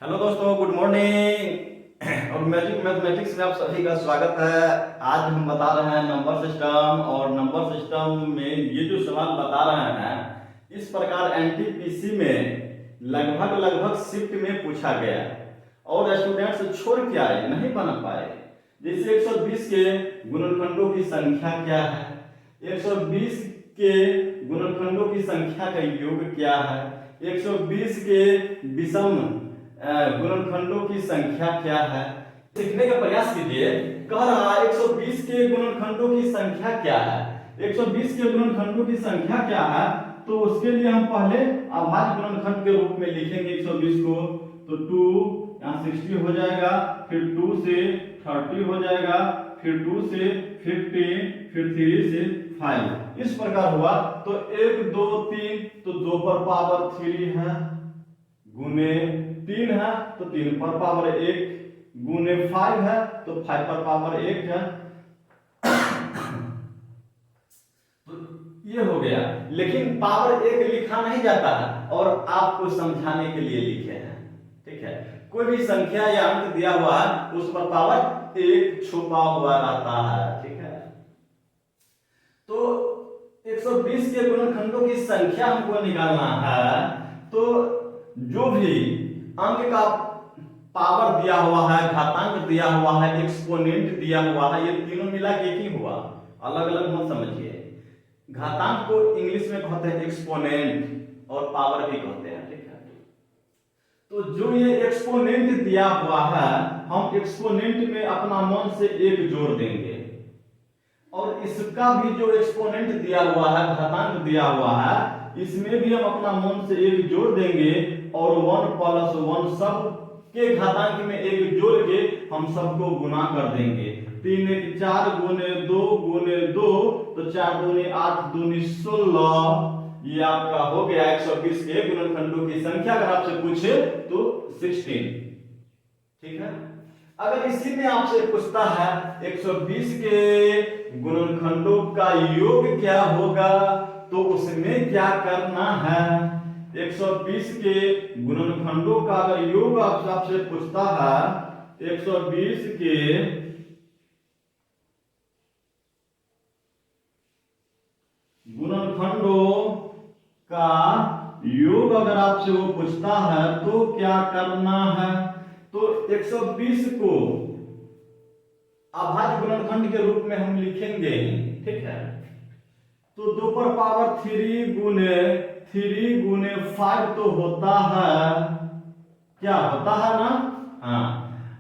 Hello दोस्तों, good morning. और magic mathematics में आप सभी का स्वागत है। आज हम बता रहे हैं नंबर सिस्टम, और नंबर सिस्टम में ये जो सवाल बता रहे हैं इस प्रकार एनटीपीसी में लगभग शिफ्ट में पूछा गया और स्टूडेंट्स छोड़ के आए, नहीं बना पाए। जैसे 120 के गुणनखंडों की संख्या क्या है, 120 के गुणनखंडों की संख्या का योग क्या है, 120 के विषम गुणनखंडों की संख्या क्या है, सीखने का प्रयास कीजिए। कह रहा है 120 के गुणनखंडों की संख्या क्या है। 120 के गुणनखंडों की संख्या क्या है, तो उसके लिए हम पहले अभाज्य गुणनखंड के रूप में लिखेंगे 120 को। तो 2 यहाँ 60 हो जाएगा, फिर 2 से 30 हो जाएगा, फिर 2 से 15, फिर 3 से 5, इस प्रकार हुआ। तो 1 2 3, तो 2 पर पावर 3 है, गुने 3 है तो 3 पर पावर 1, गुने 5 है तो 5 पर पावर 1 है। तो ये हो गया, लेकिन पावर 1 लिखा नहीं जाता है और आपको समझाने के लिए लिखे हैं। ठीक है, कोई भी संख्या या अंक दिया हुआ है उस पर पावर 1 छुपा हुआ रहता है। ठीक है, तो 120 के गुणनखंडों की संख्या हमको निकालना है। तो जो भी अंक का पावर दिया हुआ है, घातांक दिया हुआ है, एक्सपोनेंट दिया हुआ है, ये तीनों मिला के एक ही हुआ, अलग अलग मत समझिए। घातांक को इंग्लिश में कहते हैं एक्सपोनेंट और पावर भी कहते हैं। ठीक है, तो जो ये एक्सपोनेंट दिया हुआ है, हम एक्सपोनेंट में अपना मन से 1 जोड़ देंगे, और इसका भी जो एक्सपोनेंट दिया हुआ है, घातांक दिया हुआ है, इसमें भी हम अपना मन से 1 जोड़ देंगे, और 1 + 1 सब के घातांक में 1 जोड़ के हम सबको गुना कर देंगे। 3 1 4 गुने 2 गुने 2, तो 4 दूनी 8 दूनी 16, ये आपका हो गया 120 के गुणनखंडों की संख्या। अगर आपसे पूछे तो 16। ठीक है, अगर इसी में आपसे पूछता है 120 के गुणनखंडों का योग क्या होगा, तो उसमें क्या करना है। 120 के गुणनखंडों का अगर योग आपसे पूछता है, 120 के गुणनखंडों का योग अगर आपसे वो पूछता है तो क्या करना है। तो 120 को अभाज्य गुणनखंड के रूप में हम लिखेंगे। ठीक है, तो 2 पर पावर 3 गुने 5 तो होता है, क्या होता है ना। हाँ,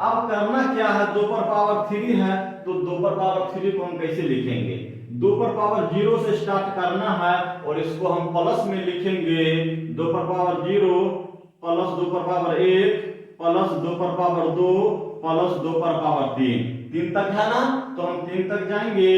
अब करना क्या है, 2 पर पावर 3 है तो 2 पर पावर 3 को हम कैसे लिखेंगे। 2 पर पावर 0 से स्टार्ट करना है और इसको हम प्लस में लिखेंगे। 2 पर पावर 0 प्लस 2 पर पावर 1 प्लस 2 पर पावर 2 प्लस 2 पर पावर 3 तक है ना, तो हम 3 तक जाएंगे।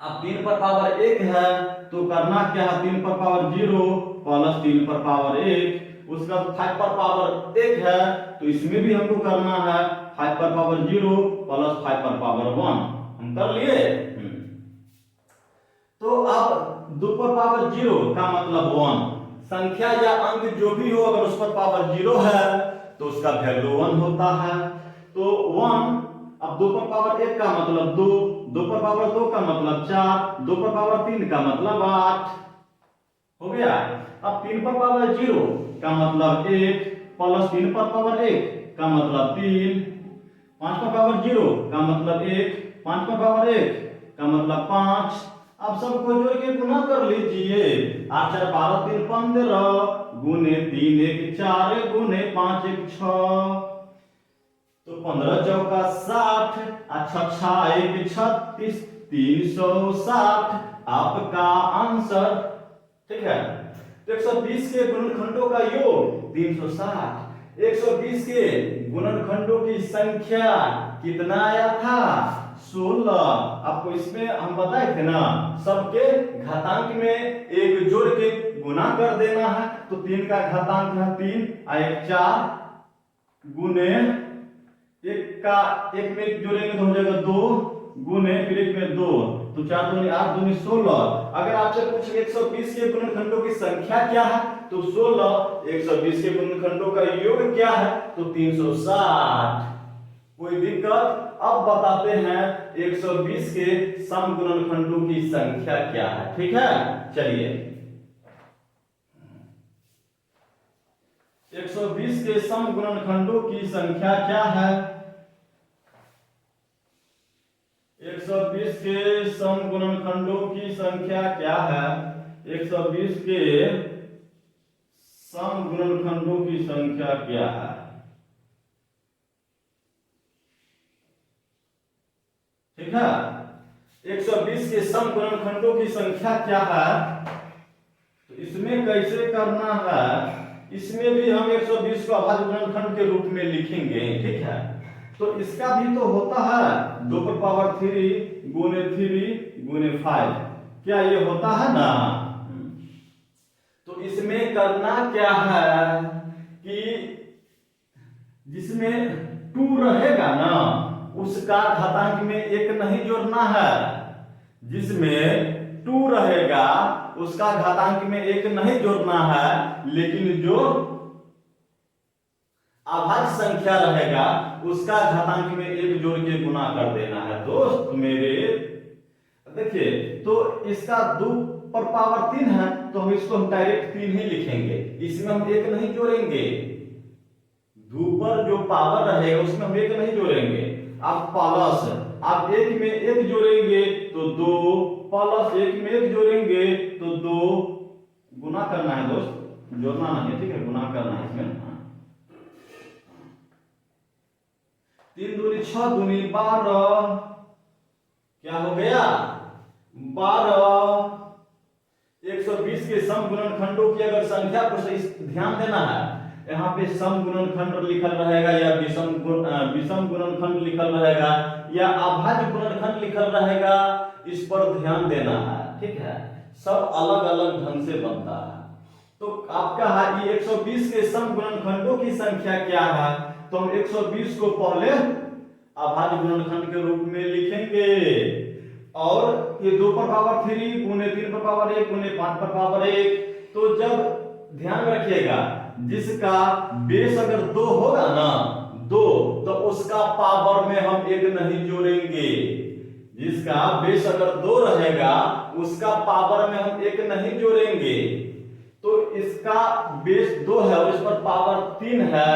अब 3 पर पावर 1 है तो करना क्या है, 3 पर पावर 0 प्लस 3 पर पावर 1, उसका 5 पर पावर 1 है तो इसमें भी हमको करना है 5 पर पावर 0 प्लस 5 पर पावर 1। हम कर लिए। तो अब 2 पर पावर 0 का मतलब 1, संख्या या अंक जो भी हो अगर उस पर पावर 0 है तो उसका वैल्यू 1 होता है। तो 1, अब 2 पर पावर 1 का मतलब 2, 2 पर पावर 2 का मतलब 4, 2 पर पावर 3 का मतलब 8 हो गया। अब 3 पर पावर 0 का मतलब 1 प्लस 3 पर पावर 1 का मतलब 3, 5 पर पावर 0 का मतलब 1, 5 पर पावर 1 का मतलब 5। अब सबको जोड़ के गुना कर लीजिए। 8 4 12 3 15 गुने 3 1 4 गुने 5 1 6, तो 15 चौका 60, अच्छा 6 1 36, 360 आपका आंसर। ठीक है, तो 120 के गुणनखंडों का योग 360, 120 के गुणनखंडों की संख्या कितना आया था, 16। आपको इसमें हम बताए थे ना, सबके घातांक में 1 जोड़ के गुना कर देना है। तो 3 का घातांक है 3 और 1 4 गुने 1 का 1 में जोड़ेंगे तो हो जाएगा 2 गुने फिर 1 में 2, तो 4 दूनी 8 दूनी 16। अगर आपसे पूछे 120 के गुणनखंडों की संख्या क्या है तो 16। 120 के गुणनखंडों का योग क्या है तो 360। कोई दिक्कत? अब बताते हैं 120 के सम गुणनखंडों की संख्या क्या है। ठीक है, चलिए 120 के सम गुणनखंडों की संख्या क्या है। 120 के सम गुणनखंडों की संख्या क्या है। 120 के सम गुणनखंडों की संख्या क्या है। ठीक है, 120 के सम गुणनखंडों की संख्या क्या है तो इसमें कैसे करना है। इसमें भी हम 120 को अभाज्य गुणनखंड के रूप में लिखेंगे। ठीक है, तो इसका भी तो होता है 2 पर पावर 3 गुने 3 गुने 5। क्या ये होता है ना। तो इसमें करना क्या है कि जिसमें 2 रहेगा ना उसका घातांक में 1 नहीं जोड़ना है। जिसमें 2 रहेगा उसका घातांक में 1 नहीं जोड़ना है, लेकिन जो अभाज्य संख्या रहेगा उसका घातांक में 1 जोड़ के गुना कर देना है। दोस्त मेरे देखिए, तो इसका 2 पर पावर 3 है तो हम इसको हम डायरेक्ट 3 ही लिखेंगे, इसमें हम 1 नहीं जोड़ेंगे। 2 पर जो पावर रहेगा उसमें हम 1 नहीं जोड़ेंगे। आप प्लस आप 1 में 1 जोड़ेंगे तो 2, प्लस 1 में 1 जोड़ेंगे तो 2। गुना करना है दोस्त, जोड़ना नहीं है। ठीक है, गुना करना है इसमें। 3 दूनी 6 दूनी 12। क्या हो गया 12। 120 के सम गुणनखंडों की अगर संख्या को ध्यान देना है, यहाँ पे सम गुणनखंड लिखल रहेगा या विषम गुणनखंड लिखल रहेगा या अभाज्य गुणनखंड लिखल रहेगा, इस पर ध्यान देना है। ठीक है, सब अलग अलग ढंग से बनता है। तो आपका है ये 120 के सम गुणनखंडों की संख्या क्या है तो हम 120 को पहले अभाज्य गुणनखंड के रूप में लिखेंगे और ये 2 पर पावर 3 गुने 3 पर पावर 1 गुने 5 पर पावर 1। तो जब ध्यान रखिएगा जिसका बेस अगर 2 होगा ना 2 तो उसका पावर में हम 1 नहीं जोड़ेंगे। जिसका बेस अगर 2 रहेगा उसका पावर में हम 1 नहीं जोड़ेंगे। तो इसका बेस 2 है और इस पर पावर 3 है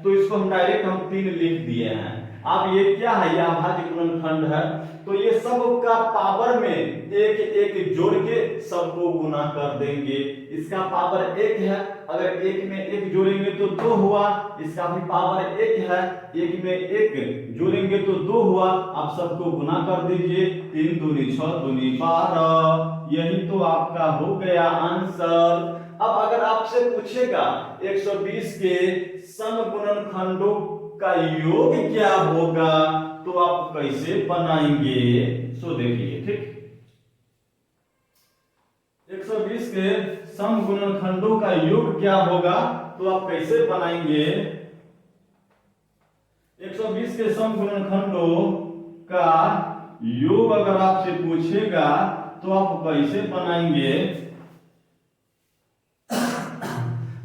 तो इसको हम डायरेक्ट 3 लिख दिए हैं। अब ये क्या है, यह अभाज्य गुणनखंड है तो ये सब का पावर में 1 1 जोड़ के सबको गुना कर देंगे। इसका पावर 1 है, अगर 1 में 1 जोड़ेंगे तो 2 हुआ। इसका भी पावर 1 है, 1 में 1 जोड़ेंगे तो 2 हुआ। आप सबको गुना कर दीजिए। 3 दूनी 6 दूनी 12। यही तो आपका हो गया आंसर। अब अगर आपसे पूछेगा 120 के सम गुणनखंडों का योग क्या होगा तो आप कैसे बनाएंगे सो देखिए। ठीक, 120 के सम गुणनखंडों का योग क्या होगा तो आप कैसे बनाएंगे। 120 के सम गुणनखंडों का योग अगर आपसे पूछेगा तो आप कैसे बनाएंगे।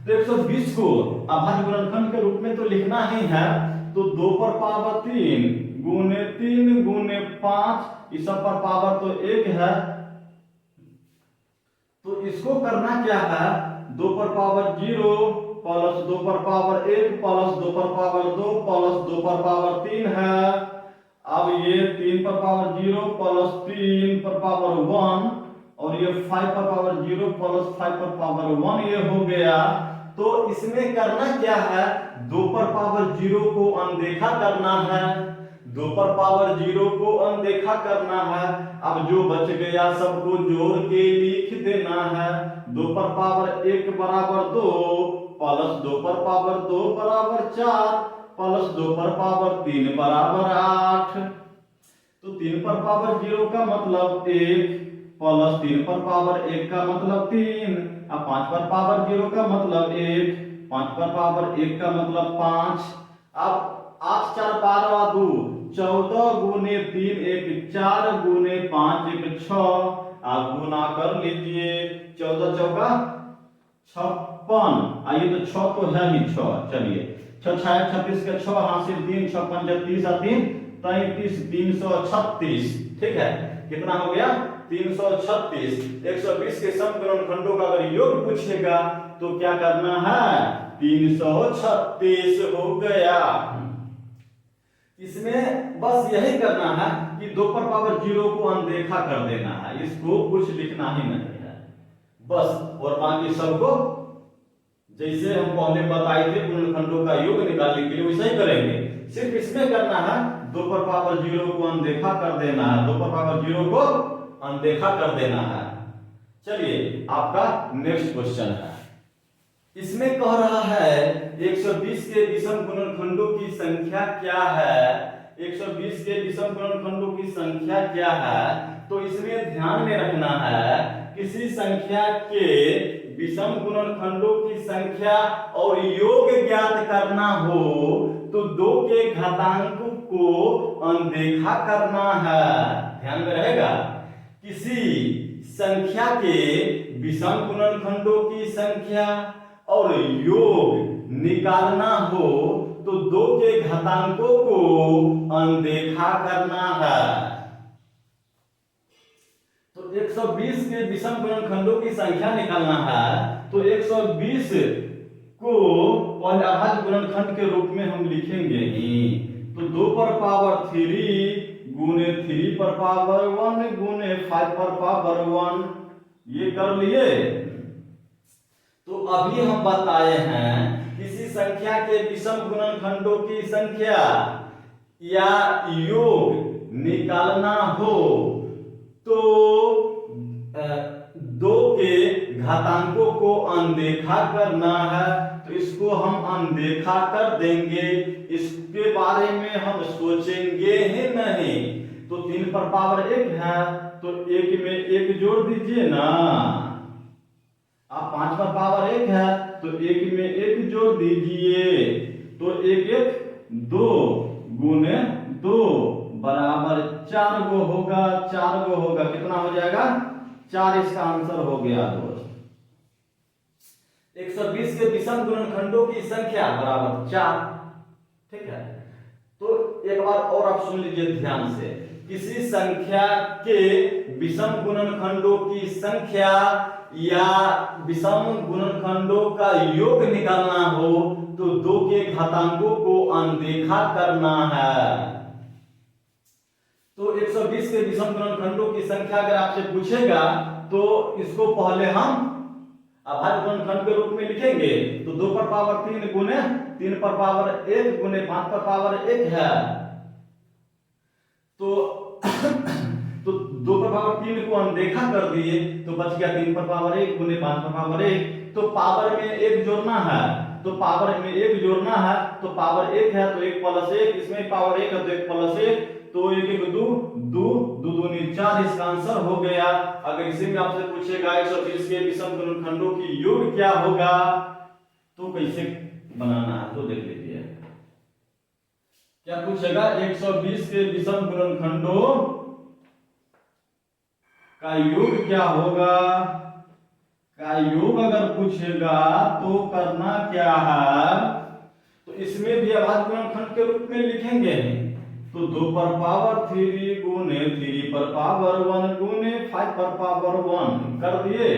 तो 120 को अभाज्य गुणनखंड के रूप में तो लिखना ही है तो 2 पर पावर 3 गुने 5 इस सब पर पावर तो 1 है। तो इसको करना क्या है 2 पर पावर 0 प्लस 2 पर पावर 1 प्लस 2 पर पावर 2 प्लस 2 पर पावर 3 है। अब ये 3 पर पावर 0 प्लस 3 पर पावर 1 और ये 5 पर पावर 0 प्लस 5 पर पावर 1 ये हो गया। तो इसमें करना क्या है 2 पर पावर 0 को अनदेखा करना है। 2 पर पावर 0 को अनदेखा करना है। अब जो बच गया सबको जोड़ के लिख देना है। 2 पर पावर 1 बराबर 2 प्लस 2 पर पावर 2 बराबर 4 प्लस 2 पर पावर 3 बराबर 8। तो 3 पर पावर 0 का मतलब 1 प्लस 3 पर पावर 1 का मतलब 3। अब 5 पर पावर 0 का मतलब 1, 5 पर पावर 1 का मतलब 5। अब 8 4 12 2, 14 गुने 3 1 4 गुने 5 1 6। आप गुना कर लीजिए, 14 चौका 56। आइए तो 6 तो है ही 6, चलिए 6 6 36 के 6 हासिल 3 6 5 30 3 33 336। ठीक है, कितना हो गया 336। 120 के समकरण खंडों का अगर योग पूछेगा तो क्या करना है, 336 हो गया। इसमें बस यही करना है कि 2 पर पावर 0 को अनदेखा कर देना है, इसको कुछ लिखना ही नहीं है बस। और बाकी सबको जैसे हम पहले बताए थे गुणनखंडों का योग निकालने के लिए वैसे ही करेंगे। सिर्फ इसमें करना है 2 पर पावर 0 को अनदेखा कर देना है, 2 पर पावर 0 को अनदेखा कर देना है। चलिए आपका नेक्स्ट क्वेश्चन है, इसमें कह रहा है 120 के विषम गुणनखंडों की संख्या क्या है। 120 के विषम गुणनखंडों की संख्या क्या है, तो इसमें ध्यान में रखना है किसी संख्या के विषम गुणनखंडों की संख्या और योग ज्ञात करना हो तो 2 के घातांक को अनदेखा करना है। ध्यान में रहेगा, किसी संख्या के विषम गुणनखंडों की संख्या और योग निकालना हो तो 2 के घातांकों को अनदेखा करना है। तो 120 के विषम गुणनखंडों की संख्या निकालना है तो 120 को पहले अभाज्य गुणनखंड के रूप में हम लिखेंगे ही। तो 2 पर पावर 3 गुने 3 पर पावर 1 गुने 5 पर पावर 1, ये कर लिए। तो अभी हम बताए हैं किसी संख्या के विषम गुणनखंडों की संख्या या योग निकालना हो तो 2 के घातांकों को अनदेखा करना है। तो इसको हम अनदेखा कर देंगे, इसके बारे में हम सोचेंगे ही नहीं। तो 3 पर पावर 1 है तो 1 में 1 जोड़ दीजिए ना। आप 5 पर पावर 1 है तो 1 में 1 जोड़ दीजिए। तो 1 1 2 गुने 2 बराबर 4 गो होगा, 4 गो होगा, कितना हो जाएगा 4। इसका आंसर हो गया दोस्त। 120 के विषम गुणनखंडों की संख्या बराबर 4। ठीक है, तो एक बार और आप सुन लीजिए ध्यान से, किसी संख्या के विषम गुणनखंडों की संख्या या विषम गुणनखंडों का योग निकालना हो तो 2 के घातांकों को अनदेखा करना है। तो 120 के विषम गुणनखंडों की संख्या अगर आपसे पूछेगा तो इसको पहले हम अभाज्य गुणनखंड के रूप में लिखेंगे। तो 2 पर पावर 3 गुने 3 पर पावर 1 गुने 5 पर पावर 1 है। तो 2 पर पावर 3 को अनदेखा कर दिए तो बच गया 3 पर पावर 1 गुने 5 पर पावर 1। तो पावर में 1 जोड़ना है, तो पावर में 1 जोड़ना है तो पावर 1 है तो 1 प्लस 1, इसमें पावर 1 है तो 1 प्लस 1, तो 1 1 2 2 2 दूनी 4। इसका आंसर हो गया। अगर इसी में आपसे पूछेगा 120 के विषम गुणनखंडों की योग क्या होगा तो कैसे बनाना है तो देख लीजिए। क्या पूछेगा 120 के विषम गुणनखंडों का योग क्या होगा, का योग अगर पूछेगा तो करना क्या है, तो इसमें भी अभाज्य गुणनखंड के रूप में लिखेंगे। तो 2 पर पावर 3 गुने 3 पर पावर 1 गुने 5 पर पावर 1 कर दिए।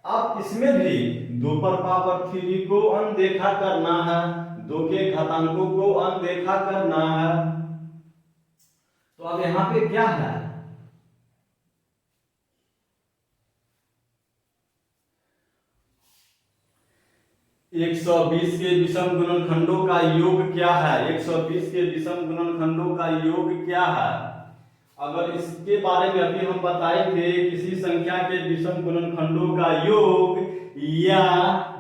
अब इसमें भी 2 पर पावर 3 को अनदेखा करना है, 2 के घातांकों को अनदेखा करना है। तो अब यहाँ पे क्या है, एक 120 के विषम गुणनखंडों का योग क्या है, 120 के विषम गुणनखंडों का योग क्या है। अगर इसके बारे में अभी हम बताए थे किसी संख्या के विषम गुणनखंडों का योग या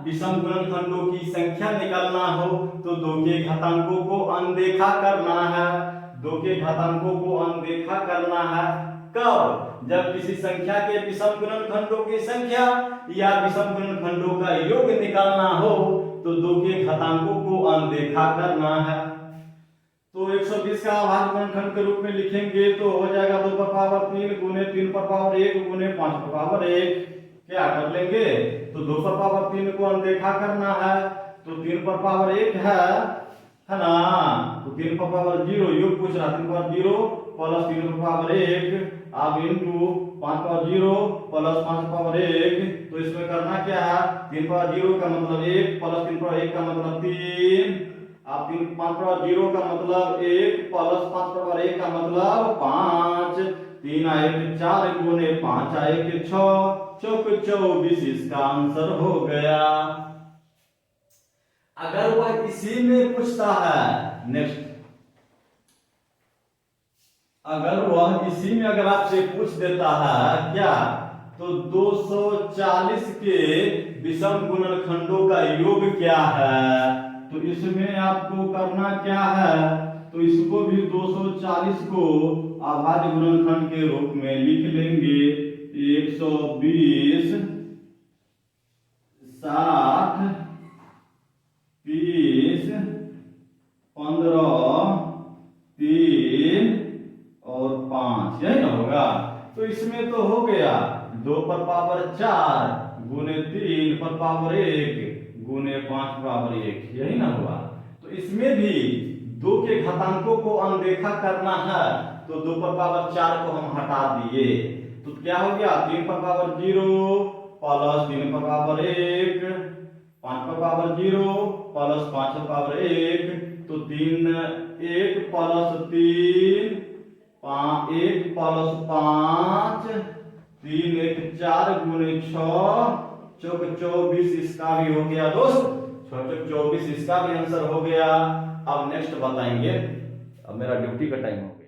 विषम गुणनखंडों की संख्या निकालना हो तो 2 के घातांकों को अनदेखा करना है, 2 के घातांकों को अनदेखा करना है। कब, जब किसी संख्या के विषम गुणनखंडों की संख्या या विषम गुणनखंडों का योग निकालना हो तो 2 के घातांकों को अनदेखा करना है। 120 का अभाज्य गुणनखंड के रूप में लिखेंगे तो हो जाएगा 2 पर पावर 3 गुने 3 पर पावर 1 गुने 5 पर पावर 1। क्या कर लेंगे, तो 2 पर पावर 3 को अनदेखा करना है, तो 3 पर पावर 1 है ना, तो 3 पर पावर 0 योग पूछ रहा, 3 पर 0 प्लस 3 पर पावर 1 अब इंटू 5 पर 0 प्लस 5 पर 1। तो इसमें करना क्या है, 3 पर 0 का मतलब 1 प्लस 3 पर 1 का मतलब 3। अब 3 5 पर 0 का मतलब 1 प्लस 5 पर 1 का मतलब 5। 3 आए 4 गुने 5 आए 6 चौक 24 इसका आंसर हो गया। अगर वह इसी में पूछता है नेक्स्ट, अगर वह इसी में अगर आपसे पूछ देता है क्या, तो 240 के विषम गुणनखंडों का योग क्या है, तो इसमें आपको करना क्या है, तो इसको भी 240 को अभाज्य गुणनखंड के रूप में लिख लेंगे। 120 60 30 15 3 और 5, यही ना होगा। तो इसमें तो हो गया 2 पर पावर 4 गुने 3 पर पावर 1 गुने 5 पावर 1, यही ना हुआ। तो इसमें भी 2 के घातांकों को अनदेखा करना है, तो 2 पर पावर 4 को हम हटा दिए, तो क्या हो गया 3 पर पावर 0 प्लस 3 पर पावर 1 5 पर पावर 0 प्लस 5 पर पावर 1। तो 3 1 प्लस 3 1 प्लस 5 3 1 4 गुने 6 चौक 24 इसका भी हो गया दोस्त, 24 इसका भी आंसर हो गया। अब नेक्स्ट बताएंगे, अब मेरा ड्यूटी का टाइम हो।